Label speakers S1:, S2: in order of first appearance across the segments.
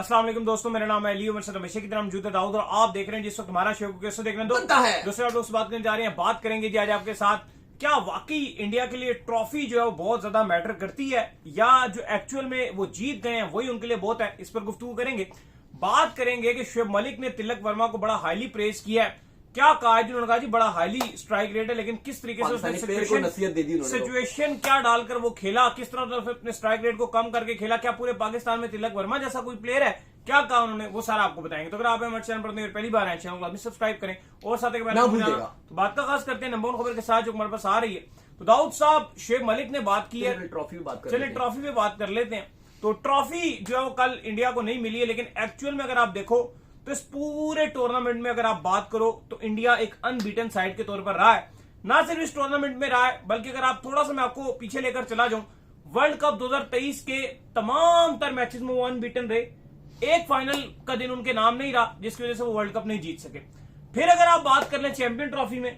S1: अस्सलाम वालेकुम दोस्तों, मेरा नाम है अली उमर। हमेशा की तरह मौजूद है दाऊद और आप देख रहे हैं जिस वक्त हमारा शो को कैसे देख रहे हैं दोस्तों आप लोग से बात करने जा रहे हैं। बात करेंगे जी आज आपके साथ क्या वाकई इंडिया के लिए ट्रॉफी जो है वो बहुत ज्यादा मैटर करती है या जो एक्चुअल में वो जीत गए हैं वही उनके लिए बहुत है। इस पर गुफ्तगू करेंगे। बात करेंगे कि शुएब मलिक ने तिलक वर्मा को बड़ा हाईली प्रेज किया है। क्या कहा है? उन्होंने कहा जी बड़ा हाईली स्ट्राइक रेट है, लेकिन किस तरीके से उसने सिचुएशन क्या डालकर वो खेला, किस तरह से अपने स्ट्राइक रेट को कम करके खेला, क्या पूरे पाकिस्तान में तिलक वर्मा जैसा कोई प्लेयर है, क्या कहा उन्होंने, वो सारा आपको बताएंगे। तो अगर आप हमारे चैनल पर पहली बार आए चैनल को सब्सक्राइब करें और साथ ही तो बात का खास करते हैं नंबर 1 खबर के साथ जो हमारे पास आ रही है। तो दाऊद साहब, शुएब मलिक ने बात की है, चलिए ट्रॉफी पे बात कर लेते हैं। तो ट्रॉफी जो है वो कल इंडिया को नहीं मिली है, लेकिन एक्चुअल में अगर आप देखो तो इस पूरे टूर्नामेंट में अगर आप बात करो तो इंडिया एक अनबीटन साइड के तौर पर रहा है। ना सिर्फ इस टूर्नामेंट में रहा है, बल्कि अगर आप थोड़ा सा मैं आपको पीछे लेकर चला जाऊं, वर्ल्ड कप 2023 के तमाम तर मैचेस में वो अनबीटन रहे। एक फाइनल का दिन उनके नाम नहीं रहा जिसकी वजह से वो वर्ल्ड कप नहीं जीत सके। फिर अगर आप बात कर लें चैंपियन ट्रॉफी में,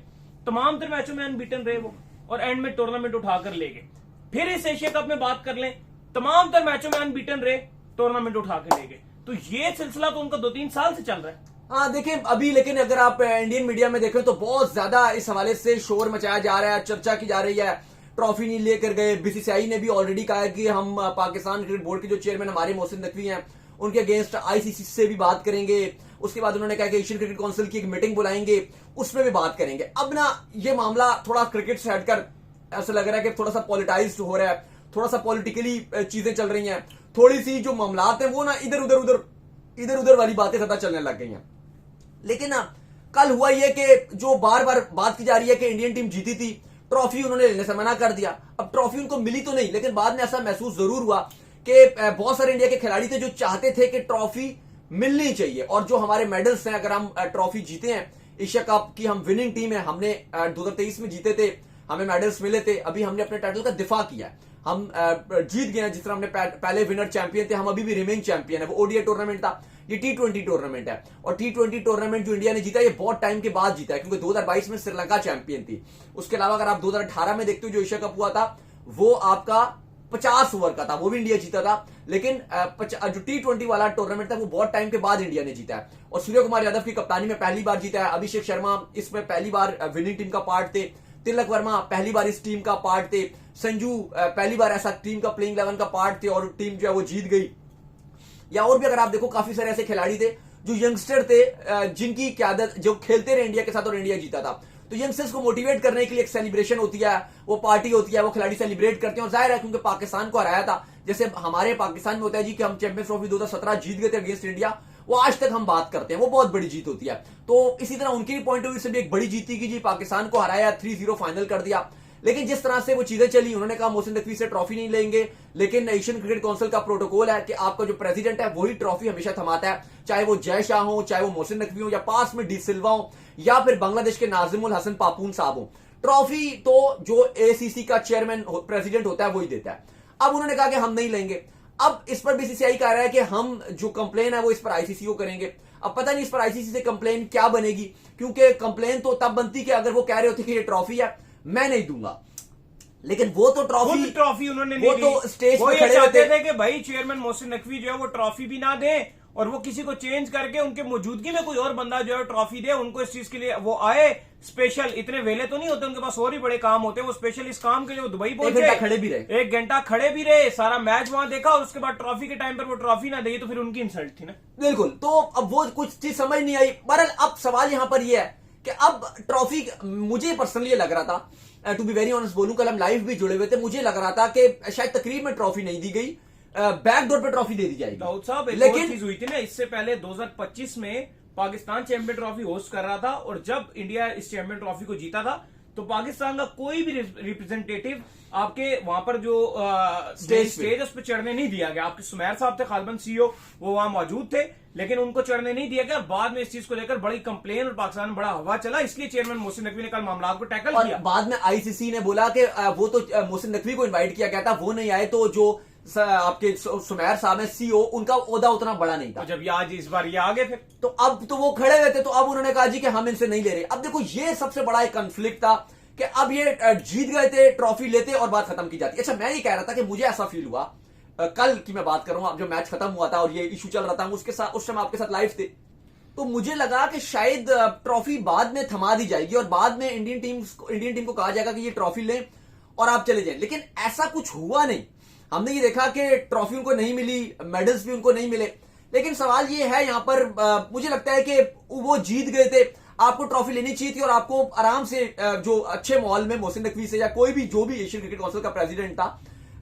S1: तमाम तर मैचों में अनबीटन रहे वो और एंड में टूर्नामेंट उठाकर ले गए। फिर इस एशिया कप में बात कर लें, तमाम तर मैचों में अनबीटन रहे, टूर्नामेंट उठाकर ले गए। तो ये सिलसिला तो उनका 2-3 साल से चल रहा है।
S2: हाँ देखिए अभी, लेकिन अगर आप इंडियन मीडिया में देखें तो बहुत ज्यादा इस हवाले से शोर मचाया जा रहा है, चर्चा की जा रही है। ट्रॉफी नहीं लेकर गए। बीसीसीआई ने भी ऑलरेडी कहा है कि हम पाकिस्तान क्रिकेट बोर्ड के जो चेयरमैन हमारे मोहसिन नकवी हैं उनके अगेंस्ट आईसीसी से भी बात करेंगे। उसके बाद उन्होंने कहा कि एशियन क्रिकेट काउंसिल की एक मीटिंग बुलाएंगे, उसमें भी बात करेंगे। अब ना ये मामला थोड़ा क्रिकेट से हटकर ऐसा लग रहा है कि थोड़ा सा पॉलिटाइज्ड हो रहा है, थोड़ा सा पॉलिटिकली चीजें चल रही हैं। थोड़ी सी जो मामलात हैं वो ना इधर उधर वाली बातें ज्यादा चलने लग गई हैं। लेकिन ना कल हुआ यह कि जो बार बार बात की जा रही है कि इंडियन टीम जीती थी, ट्रॉफी उन्होंने लेने से मना कर दिया। अब ट्रॉफी उनको मिली तो नहीं, लेकिन बाद में ऐसा महसूस जरूर हुआ कि बहुत सारे इंडिया के खिलाड़ी थे जो चाहते थे कि ट्रॉफी मिलनी चाहिए। और जो हमारे मेडल्स हैं, अगर हम ट्रॉफी जीते हैं, एशिया कप की हम विनिंग टीम है, हमने 2023 में जीते थे, हमें मेडल्स मिले थे, अभी हमने अपने टाइटल का दिफा किया है, हम जीत गए हैं। जिस तरह हमने पहले विनर चैंपियन थे, हम अभी भी रिमेन चैंपियन है। वो ओडीआई टूर्नामेंट था, ये T20 टूर्नामेंट है। और T20 टूर्नामेंट जो इंडिया ने जीता ये बहुत टाइम के बाद जीता है, क्योंकि 2022 में श्रीलंका चैंपियन थी। उसके अलावा अगर आप 2018 में देखते हो जो एशिया कप हुआ था वो आपका 50 ओवर का था, वो भी इंडिया जीता था। लेकिन जो T20 वाला टूर्नामेंट था वो बहुत टाइम के बाद इंडिया ने जीता है। और सूर्य कुमार यादव की कप्तानी में पहली बार जीता है। अभिषेक शर्मा इसमें पहली बार विनिंग टीम का पार्ट थे, तिलक वर्मा पहली बार इस टीम का पार्ट थे, संजू पहली बार ऐसा टीम का प्लेइंग 11 का पार्ट थे और टीम जो है वो जीत गई। या और भी अगर आप देखो काफी सारे ऐसे खिलाड़ी थे जो यंगस्टर थे, जिनकी क्यादत जो खेलते रहे इंडिया के साथ और इंडिया जीता था। तो यंगस्टर्स को मोटिवेट करने के लिए एक सेलिब्रेशन होती है, वो पार्टी होती है, वो खिलाड़ी सेलिब्रेट करते हैं। और जाहिर है क्योंकि पाकिस्तान को हराया था, जैसे हमारे पाकिस्तान में होता है जी कि हम चैंपियंस ट्रॉफी 2017 जीत गए थे अगेंस्ट इंडिया, वो आज तक हम बात करते हैं, वो बहुत बड़ी जीत होती है। तो इसी तरह उनके पॉइंट ऑफ व्यू से भी एक बड़ी जीत थी कि जी पाकिस्तान को हराया, 3-0 फाइनल कर दिया। लेकिन जिस तरह से वो चीजें चली, उन्होंने कहा मोहसिन नकवी से ट्रॉफी नहीं लेंगे, लेकिन एशियन क्रिकेट काउंसिल का प्रोटोकॉल है कि आपका जो प्रेसिडेंट है वही ट्रॉफी हमेशा थमाता है, चाहे वो जय शाह हो, चाहे वो मोहसिन नकवी हो, या पास में डी सिल्वा हो, या फिर बांग्लादेश के नाजिमुल हसन पापून साहब हो। ट्रॉफी तो जो एसीसी का चेयरमैन प्रेसिडेंट होता है वही देता है। अब उन्होंने कहा कि हम नहीं लेंगे। अब इस पर बीसीसीआई कह रहा है कि हम जो कंप्लेन है वो इस पर आईसीसी को करेंगे। अब पता नहीं इस पर आईसीसी से कंप्लेन क्या बनेगी, क्योंकि कंप्लेन तो तब बनती कि अगर वो कह रहे होते कि ये ट्रॉफी है मैं नहीं दूंगा, लेकिन वो तो ट्रॉफी उन्होंने नहीं दी। वो तो स्टेज पर खड़े होते
S1: थे कि भाई चेयरमैन मोहसिन नकवी जो है वो ट्रॉफी भी ना दे और वो किसी को चेंज करके उनके मौजूदगी में कोई और बंदा जो है ट्रॉफी दे। उनको इस चीज के लिए वो आए स्पेशल, इतने वेले तो नहीं होते उनके पास, और ही बड़े काम होते हैं। वो स्पेशल इस काम के लिए वो दुबई पहुंचे, 1 घंटा खड़े भी रहे, सारा मैच वहां देखा और उसके बाद ट्रॉफी के टाइम पर वो ट्रॉफी ना दी तो फिर उनकी इंसल्ट थी ना।
S2: बिल्कुल। तो अब वो कुछ चीज समझ नहीं आई। बहरहाल अब सवाल यहां पर यह है कि अब ट्रॉफी, मुझे पर्सनली लग रहा था, टू बी वेरी ऑनेस्ट बोलूं, कल हम लाइव भी जुड़े हुए थे, मुझे लग रहा था कि शायद तकरीब में ट्रॉफी नहीं दी गई, बैकडोर पे ट्रॉफी दे दी जाएगी।
S1: दाऊद साहब, लेकिन चीज हुई थी ना इससे पहले 2025 में पाकिस्तान चैंपियन ट्रॉफी होस्ट कर रहा था और जब इंडिया इस चैंपियन ट्रॉफी को जीता था तो पाकिस्तान का कोई भी रिप्रेजेंटेटिव आपके वहां पर जो स्टेज उस पर चढ़ने नहीं दिया गया। आपके सुमैर साहब थे खालबन सीईओ, वो वहां मौजूद थे, लेकिन उनको चढ़ने नहीं दिया गया। बाद में इस चीज को लेकर बड़ी कंप्लेन और पाकिस्तान में बड़ा हवा चला, इसलिए चेयरमैन मोहसिन नकवी ने कल मामला को टैकल किया।
S2: बाद में आईसीसी ने बोला कि वो तो मोहसिन नकवी को इन्वाइट किया गया था, वो नहीं आए, तो जो आपके सुमैर साहब है सीईओ, उनका ओहदा उतना बड़ा नहीं था।
S1: तो जब ये आज इस बार ये आगे थे
S2: तो अब तो वो खड़े हुए थे, तो अब उन्होंने कहा जी कि हम इनसे नहीं ले रहे। अब देखो ये सबसे बड़ा एक कंफ्लिक्ट था कि अब ये जीत गए थे, ट्रॉफी लेते और बात खत्म की जाती। अच्छा मैं ये कह रहा था कि मुझे ऐसा फील हुआ कल की मैं बात कर रहा हूं, जब मैच खत्म हुआ था और ये इशू चल रहा था, उसके साथ उस समय आपके साथ लाइव थे, तो मुझे लगा कि शायद ट्रॉफी बाद में थमा दी जाएगी और बाद में इंडियन टीम को कहा जाएगा कि ये ट्रॉफी लें और आप चले जाएं, लेकिन ऐसा कुछ हुआ नहीं। हमने ये देखा कि ट्रॉफी उनको नहीं मिली, मेडल्स भी उनको नहीं मिले, लेकिन सवाल ये है यहां पर मुझे लगता है कि वो जीत गए थे, आपको ट्रॉफी लेनी चाहिए थी और आपको आराम से जो अच्छे माहौल में मोहसिन नकवी से या कोई भी जो भी एशियन क्रिकेट काउंसिल का प्रेसिडेंट था,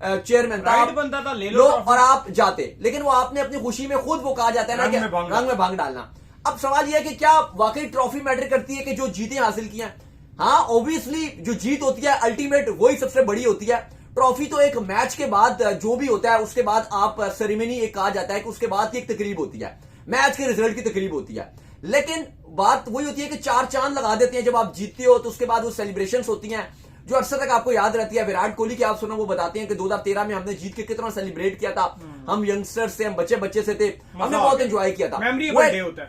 S2: चेयरमैन था,
S1: बनता था, ले
S2: लो और आप जाते, लेकिन वो आपने अपनी खुशी में खुद वो कहा जाता है ना कि रंग में भांग डालना। अब सवाल यह है कि क्या वाकई ट्रॉफी मैटर करती है कि जो जीतें हासिल की हैं? हाँ, ऑब्वियसली जो जीत होती है अल्टीमेट वही सबसे बड़ी होती है। ट्रॉफी तो एक मैच के बाद जो भी होता है उसके बाद आप सेरेमनी एक कहा जाता है कि उसके बाद की एक तकरीब होती है, मैच के रिजल्ट की तकरीब होती है, लेकिन बात वही होती है कि चार चांद लगा देते हैं जब आप जीतते हो, तो उसके बाद वो सेलिब्रेशंस होती हैं जो अक्सर तक आपको याद रहती है। विराट कोहली की आप सुनो, वो बताते हैं कि 2013 में हमने जीत के कितना सेलिब्रेट किया था, हम यंगस्टर्स से, हम बच्चे से थे, हमने बहुत एंजॉय किया था,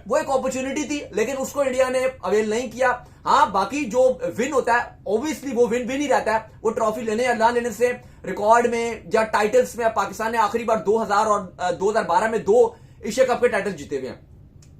S2: वो एक अपॉर्चुनिटी थी, लेकिन उसको इंडिया ने अवेल नहीं किया। हाँ, बाकी जो विन होता है ऑब्वियसली वो विन ही रहता है, वो ट्रॉफी लेने या ना लेने से रिकॉर्ड में या टाइटल्स में पाकिस्तान ने आखिरी बार 2000 और 2012 में 2 एशिया कप के टाइटल जीते हुए हैं।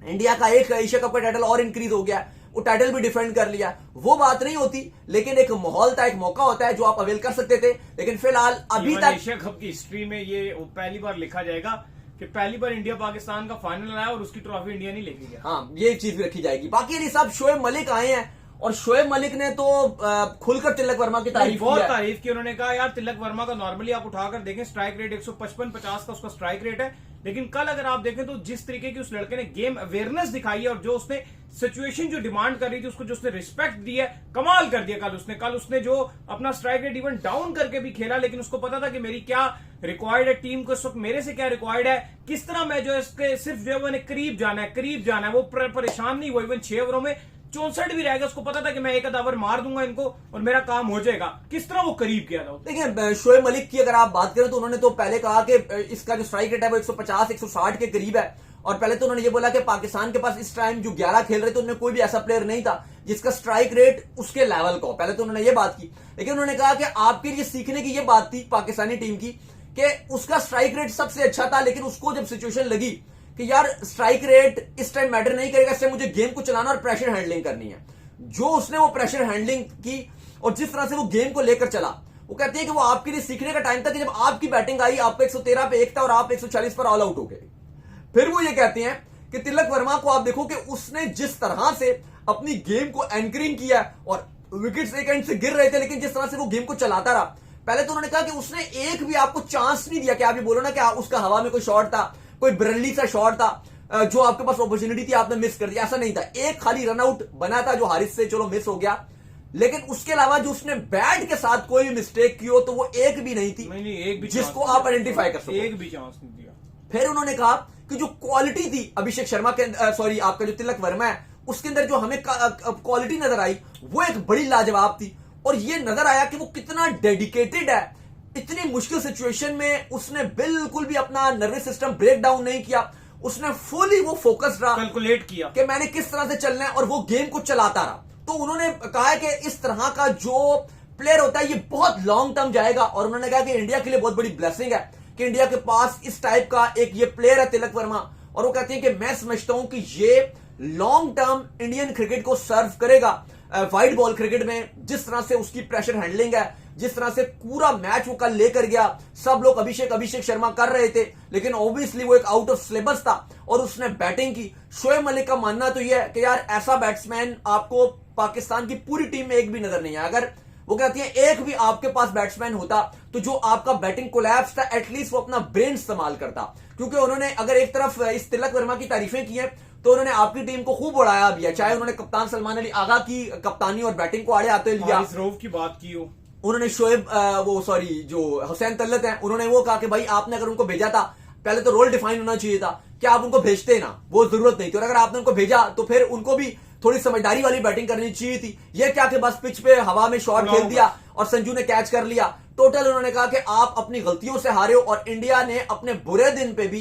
S2: इंडिया का एक एशिया कप का टाइटल और इंक्रीज हो गया, वो टाइटल भी डिफेंड कर लिया, वो बात नहीं होती, लेकिन एक माहौल था, एक मौका होता है जो आप अवेल कर सकते थे, लेकिन फिलहाल अभी तक
S1: एशिया कप की हिस्ट्री में ये पहली बार लिखा जाएगा कि पहली बार इंडिया पाकिस्तान का फाइनल आया और उसकी ट्रॉफी इंडिया नहीं लेके गया।
S2: हाँ, ये चीज भी रखी जाएगी। बाकी अली साहब, शोएब मलिक आए हैं और शोएब मलिक ने तो खुलकर तिलक वर्मा की तारीफ
S1: बहुत तारीफ की। उन्होंने कहा यार तिलक वर्मा का नॉर्मली आप उठाकर देखें स्ट्राइक रेट 155-50 का उसका स्ट्राइक रेट है, लेकिन कल अगर आप देखें तो जिस तरीके की उस लड़के ने गेम अवेयरनेस दिखाई है और जो उसने सिचुएशन जो डिमांड कर रही थी उसको जो उसने रिस्पेक्ट दी है, कमाल कर दिया। कल उसने जो अपना स्ट्राइक रेट इवन डाउन करके भी खेला, लेकिन उसको पता था कि मेरी क्या रिक्वायर्ड है, टीम को इस वक्त मेरे से क्या रिक्वायर्ड है, किस तरह मैं जो इसके सिर्फ जो है करीब जाना है, वो परेशान नहीं हुआ। इवन 6 ओवरों में 64 भी रह गया, उसको पता था कि मैं एक आधा ओवर मार दूंगा इनको और मेरा काम हो जाएगा। किस तरह वो करीब किया था।
S2: देखिए, शोएब मलिक की अगर आप बात करें तो उन्होंने तो पहले कहा कि इसका जो स्ट्राइक रेट है वो 150-160 के करीब है, और पहले तो उन्होंने ये बोला कि पाकिस्तान के पास इस टाइम जो 11 खेल रहे थे उनमें कोई भी ऐसा प्लेयर नहीं था जिसका स्ट्राइक रेट उसके लेवल का हो। पहले तो उन्होंने ये बात की, लेकिन उन्होंने कहा कि आपके लिए सीखने की ये बात थी पाकिस्तानी टीम की कि उसका स्ट्राइक रेट सबसे अच्छा था, लेकिन उसको जब सिचुएशन लगी कि यार स्ट्राइक रेट इस टाइम मैटर नहीं करेगा, इससे मुझे गेम को चलाना और प्रेशर हैंडलिंग करनी है, जो उसने वो प्रेशर हैंडलिंग की और जिस तरह से वो गेम को लेकर चला, वो कहते हैं कि वो आपके लिए सीखने का टाइम था कि जब आपकी बैटिंग आई, आपको 113 पे 1 था और आप 140 पर ऑल आउट हो गए। फिर वो ये कहते हैं कि तिलक वर्मा को आप देखो कि उसने जिस तरह से अपनी गेम को एंकरिंग किया और विकेट्स एक एंड से गिर रहे थे, लेकिन जिस तरह से वो गेम को चलाता रहा, पहले तो उन्होंने कहा कि उसने एक भी आपको चांस नहीं दिया कि आप ये बोलो ना कि उसका हवा में कोई शॉट था, कोई ब्रली सा शॉट था जो आपके पास अपॉर्चुनिटी थी आपने मिस कर दिया, ऐसा नहीं था। एक खाली रनआउट बना था जो हारिस से चलो मिस हो गया, लेकिन उसके अलावा जो उसने बैट के साथ कोई मिस्टेक की हो तो वो एक भी नहीं थी,
S1: नहीं, एक भी
S2: जिसको आप आइडेंटिफाई कर सको।
S1: एक भी चांस नहीं दिया।
S2: फिर उन्होंने कहा कि जो क्वालिटी थी अभिषेक शर्मा के सॉरी आपका जो तिलक वर्मा है उसके अंदर जो हमें क्वालिटी नजर आई वो एक बड़ी लाजवाब थी, और ये नजर आया कि वो कितना डेडिकेटेड है। इतनी मुश्किल सिचुएशन में उसने बिल्कुल भी अपना नर्वस सिस्टम ब्रेक डाउन नहीं किया, उसने फुली वो फोकस्ड रहा,
S1: कैलकुलेट किया
S2: कि मैंने किस तरह से चलना है और वो गेम को चलाता रहा। तो उन्होंने कहा है कि इस तरह का जो प्लेयर होता है ये बहुत लॉन्ग टर्म जाएगा, और उन्होंने कहा कि इंडिया के लिए बहुत बड़ी ब्लेसिंग है कि इंडिया के पास इस टाइप का एक ये प्लेयर है तिलक वर्मा, और वो कहते हैं कि मैं समझता हूं कि ये लॉन्ग टर्म इंडियन क्रिकेट को सर्व करेगा। वाइड बॉल क्रिकेट में जिस तरह से उसकी प्रेशर हैंडलिंग है, जिस तरह से पूरा मैच वो कल लेकर गया, सब लोग अभिषेक शर्मा कर रहे थे, लेकिन ऑब्वियसली वो एक आउट ऑफ सिलेबस था और उसने बैटिंग की। शोएब मलिक का मानना तो यह है कि यार ऐसा बैट्समैन आपको पाकिस्तान की पूरी टीम में एक भी नजर नहीं है। अगर वो कहती है एक भी आपके पास बैट्समैन होता तो जो आपका बैटिंग कोलैप्स था एटलीस्ट वो अपना ब्रेन इस्तेमाल करता, क्योंकि उन्होंने अगर एक तरफ इस तिलक वर्मा की तारीफें की हैं तो उन्होंने आपकी टीम को खूब उड़ाया भी है, चाहे उन्होंने कप्तान सलमान अली आगा की कप्तानी और बैटिंग को आड़े आते लिया,
S1: रऊफ की बात की हो,
S2: उन्होंने शोएब जो हुसैन तल्लत हैं उन्होंने वो कहा कि भाई आपने अगर उनको भेजा था पहले तो रोल डिफाइन होना चाहिए था कि आप उनको भेजते ना, वो जरूरत नहीं थी, और अगर आपने उनको भेजा तो फिर उनको भी थोड़ी समझदारी वाली बैटिंग करनी चाहिए थी। ये क्या कि बस पिच पे हवा में शॉट खेल दिया और संजू ने कैच कर लिया। टोटल उन्होंने कहा कि आप अपनी गलतियों से हारे हो, और इंडिया ने अपने बुरे दिन पे भी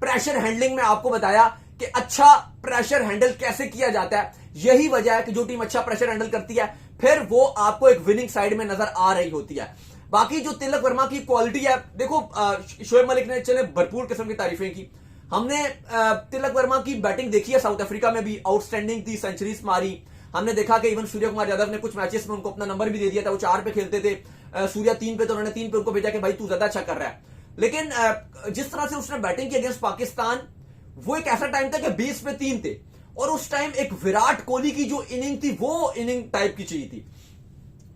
S2: प्रेशर हैंडलिंग में आपको बताया कि अच्छा प्रेशर हैंडल कैसे किया जाता है। यही वजह है कि जो टीम अच्छा प्रेशर हैंडल करती है फिर वो आपको एक विनिंग साइड में नजर आ रही होती है। बाकी जो तिलक वर्मा की क्वालिटी है, देखो शोएब मलिक ने चले भरपूर किस्म की तारीफें की। हमने तिलक वर्मा की बैटिंग देखी है साउथ अफ्रीका में भी, आउटस्टैंडिंग थी, सेंचुरीज मारी। हमने देखा कि इवन सूर्य कुमार यादव ने कुछ मैचेस में उनको अपना नंबर भी दे दिया था, वो 4 पे खेलते थे, सूर्या 3 पे, तो उन्होंने 3 पे उनको भेजा कि भाई तू ज्यादा अच्छा कर रहा है। लेकिन जिस तरह से उसने बैटिंग की अगेंस्ट पाकिस्तान, वो एक ऐसा टाइम था कि 20 पे 3 थे, और उस टाइम एक विराट कोहली की जो इनिंग थी वो इनिंग टाइप की चाहिए थी,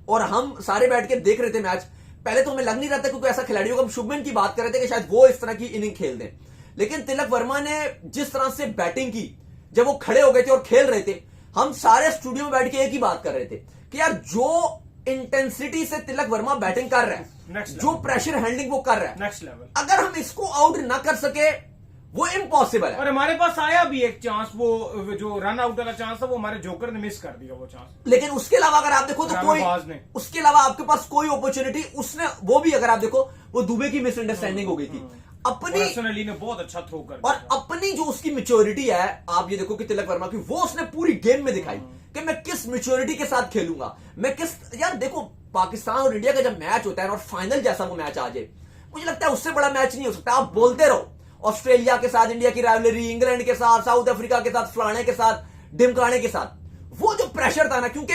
S2: और हम सारे बैठ के देख रहे थे मैच। पहले तो हमें लग नहीं रहा था क्योंकि ऐसा खिलाड़ी होगा, हम शुभमन की बात कर रहे थे कि शायद वो इस तरह की इनिंग खेल दें। लेकिन तिलक वर्मा ने जिस तरह से बैटिंग की, जब वो खड़े हो गए थे और खेल रहे थे, हम सारे स्टूडियो में बैठ के एक ही बात कर रहे थे कि यार जो इंटेंसिटी से तिलक वर्मा बैटिंग कर रहा है, जो प्रेशर हैंडलिंग वो कर रहा है,
S1: नेक्स्ट लेवल,
S2: अगर हम इसको आउट ना कर सके वो इम्पॉसिबल है।
S1: और हमारे पास आया भी एक चांस, वो जो रन आउट वाला चांस था वो हमारे जोकर ने मिस कर दिया वो चांस।
S2: लेकिन उसके अलावा अगर आप देखो तो कोई, उसके अलावा आपके पास कोई अपॉर्चुनिटी, उसने वो भी अगर आप देखो वो दुबे की मिसअंडरस्टैंडिंग हो गई थी अपनी,
S1: अली ने बहुत अच्छा थ्रो कर
S2: और अपनी जो उसकी मैच्योरिटी है, आप ये देखो कि तिलक वर्मा की, वो उसने पूरी गेम में दिखाई कि मैं किस मैच्योरिटी के साथ खेलूंगा, मैं किस, यार देखो पाकिस्तान और इंडिया का जब मैच होता है और फाइनल जैसा वो मैच आ जाए, मुझे लगता है उससे बड़ा मैच नहीं हो सकता। आप बोलते रहो ऑस्ट्रेलिया के साथ इंडिया की राइवलरी, इंग्लैंड के साथ, साउथ अफ्रीका के साथ, फलाने के साथ, डिमकाने के साथ, वो जो प्रेशर था ना, क्योंकि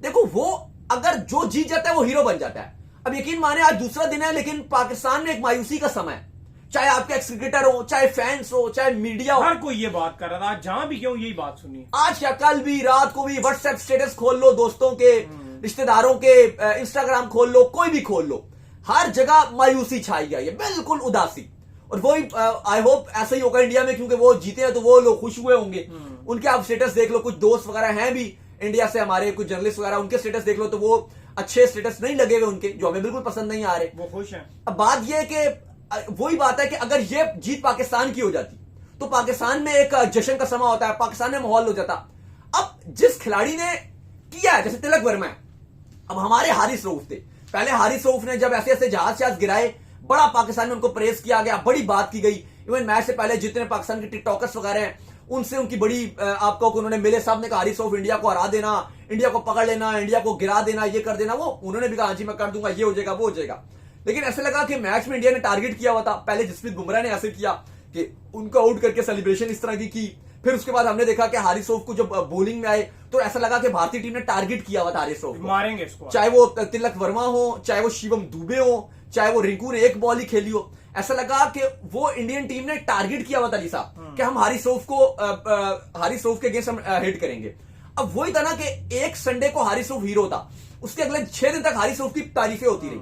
S2: देखो वो अगर जो जीत जाता है वो हीरो बन जाता है। अब यकीन माने आज दूसरा दिन है, लेकिन पाकिस्तान में एक मायूसी का समय है, चाहे आपके एक्स क्रिकेटर हो, चाहे फैंस हो, चाहे मीडिया हो,
S1: हर कोई ये बात कर रहा था, जहां भी क्यों यही बात सुनी,
S2: आज या कल भी, रात को भी व्हाट्सएप स्टेटस खोल लो, दोस्तों के, रिश्तेदारों के इंस्टाग्राम खोल लो, कोई भी खोल लो, हर जगह मायूसी छाई गई है, बिल्कुल उदासी। और वही आई होप ऐसा ही होगा इंडिया में, क्योंकि वो जीते हैं तो वो लोग खुश हुए होंगे। उनके आप स्टेटस देख लो, कुछ दोस्त वगैरह हैं भी इंडिया से हमारे, कुछ जर्नलिस्ट वगैरह, उनके स्टेटस देख लो तो वो अच्छे स्टेटस नहीं लगे हुए उनके, जो हमें बिल्कुल पसंद नहीं आ रहे,
S1: वो खुश हैं।
S2: अब बात यह है कि वही बात है कि अगर ये जीत पाकिस्तान की हो जाती तो पाकिस्तान में एक जश्न का समा होता है, पाकिस्तान में माहौल हो जाता। अब जिस खिलाड़ी ने किया है, जैसे तिलक वर्मा है, अब हमारे हारिस रऊफ थे, पहले हारिस रऊफ ने जब ऐसे ऐसे जहाज गिराए, बड़ा पाकिस्तान में उनको प्रेस किया गया, बड़ी बात की गई। इवन मैच से पहले जितने पाकिस्तान के टिकटॉकर्स वगैरह हैं, उनसे उनकी बड़ी आपको उन्होंने मिले, साहब ने कहा हारिस रऊफ इंडिया को हरा देना, इंडिया को पकड़ लेना, इंडिया को गिरा देना, ये कर देना, वो उन्होंने भी कहा हाँ जी मैं कर दूंगा, ये हो जाएगा, वो हो जाएगा। लेकिन ऐसे लगा कि मैच में इंडिया ने टारगेट किया हुआ था, पहले जसप्रीत बुमराह ने ऐसे किया कि उनको आउट करके सेलिब्रेशन इस तरह की, फिर उसके बाद हमने देखा कि हारिस रऊफ को जब बॉलिंग में आए तो ऐसा लगा कि भारतीय टीम ने टारगेट किया हुआ था हारिस रऊफ को,
S1: मारेंगे इसको,
S2: चाहे वो तिलक वर्मा हो, चाहे वो शिवम दुबे हो, चाहे वो रिंकू ने एक बॉल ही खेली हो, ऐसा लगा कि वो इंडियन टीम ने टारगेट किया हुआ था अली साहब कि हम हारिस रऊफ के अगेंस्ट हम हिट करेंगे। अब वही था ना कि एक संडे को हारिस रऊफ हीरो था, उसके अगले 6 दिन तक हारिस रऊफ की तारीफें होती रही।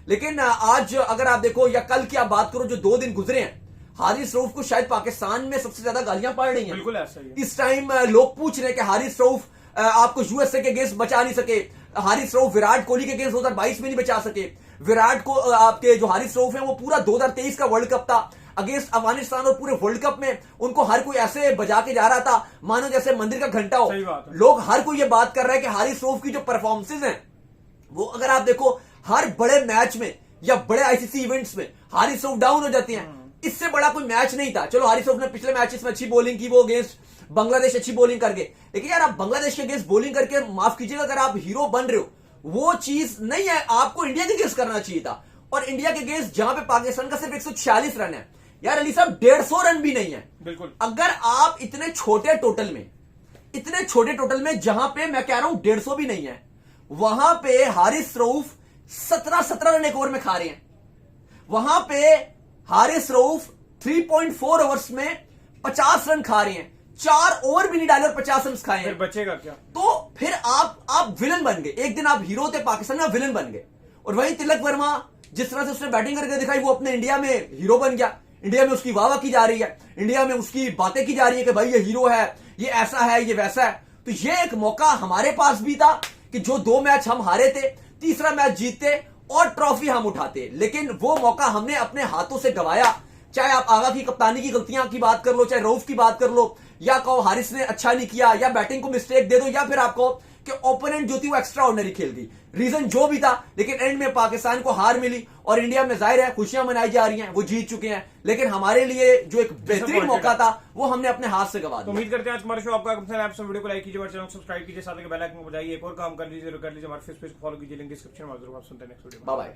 S2: लेकिन आज अगर आप देखो या कल की आप बात करो, जो 2 दिन गुजरे हैं, हारिस रऊफ को शायद पाकिस्तान में सबसे ज्यादा गालियां पड़ रही हैं।
S1: बिल्कुल ऐसा ही है।
S2: इस टाइम लोग पूछ रहे हैं कि हारिस रऊफ आपको यूएसए के अगेंस्ट बचा नहीं सके, हारिस रऊफ विराट कोहली के अगेंस्ट 2022 में नहीं बचा सके, विराट को आपके जो हारिस रऊफ है वो पूरा 2023 का वर्ल्ड कप था अगेंस्ट अफगानिस्तान, और पूरे वर्ल्ड कप में उनको हर कोई ऐसे बजा के जा रहा था मानो जैसे मंदिर का घंटा हो। लोग हर कोई ये बात कर रहा है कि हारिस रऊफ की जो परफॉर्मेंसेज हैं वो अगर आप देखो हर बड़े मैच में या बड़े आईसीसी इवेंट्स में हारिस रऊफ डाउन हो जाती हैं। इससे बड़ा कोई मैच नहीं था। चलो हारिस रऊफ ने पिछले मैचेस में अच्छी बॉलिंग की, वो अगेंस्ट बांग्लादेश अच्छी बॉलिंग करके, लेकिन यार आप बांग्लादेश के अगेंस्ट बॉलिंग करके माफ कीजिएगा अगर आप हीरो बन रहे हो वो चीज नहीं है, आपको इंडिया के अगेंस्ट करना चाहिए था। और इंडिया के अगेंस्ट जहां पे पाकिस्तान का सिर्फ 146 रन है, यार अली साहब 150 रन भी नहीं है।
S1: बिल्कुल,
S2: अगर आप इतने छोटे टोटल में जहां पे मैं कह रहा हूं 150 भी नहीं है, वहां पे हारिस रऊफ 17 रन एक ओवर में खा रहे हैं। वहां पे हारिस रऊफ 3.4 ओवर्स में 50 रन खा रहे हैं, 4 ओवर भी नहीं डाले और 50 रन खाए हैं।
S1: फिर बचेगा क्या?
S2: तो फिर आप विलन बन गए। एक दिन आप हीरो थे पाकिस्तान में, विलन बन गए। और वहीं तिलक वर्मा जिस तरह से उसने बैटिंग करके दिखाई, वो अपने इंडिया में हीरो बन गया। इंडिया में उसकी वाह की जा रही है, इंडिया में उसकी बातें की जा रही है कि भाई ये हीरो है, ये ऐसा है, ये वैसा है। तो ये एक मौका हमारे पास भी था कि जो 2 मैच हम हारे थे, तीसरा मैच जीतते और ट्रॉफी हम उठाते, लेकिन वो मौका हमने अपने हाथों से गवाया। चाहे आप आगा की कप्तानी की गलतियां की बात कर लो, चाहे रऊफ की बात कर लो, या कहो हारिस ने अच्छा नहीं किया, या बैटिंग को मिस्टेक दे दो, या फिर आप कहो कि ओपोनेंट जो थी वो एक्स्ट्रा ऑर्डिनरी खेल गई। रीजन जो भी था, लेकिन एंड में पाकिस्तान को हार मिली और इंडिया में जाहिर है खुशियां मनाई जा रही हैं, वो जीत चुके हैं। लेकिन हमारे लिए जो एक बेहतरीन मौका था वो हमने अपने हाथ से गवा दिया।
S1: उम्मीद करते हैं आज हमारा शो आपका पसंद आया। आप सब वीडियो को लाइक कीजिए, चैनल को सब्सक्राइब कीजिए, साथ में बेल आइकन को बजाइए। एक और काम कर लीजिए, हमारे फेसबुक फॉलो कीजिए, लिंक डिस्क्रिप्शन में। आप सुनते हैं नेक्स्ट वीडियो।
S2: Bye bye.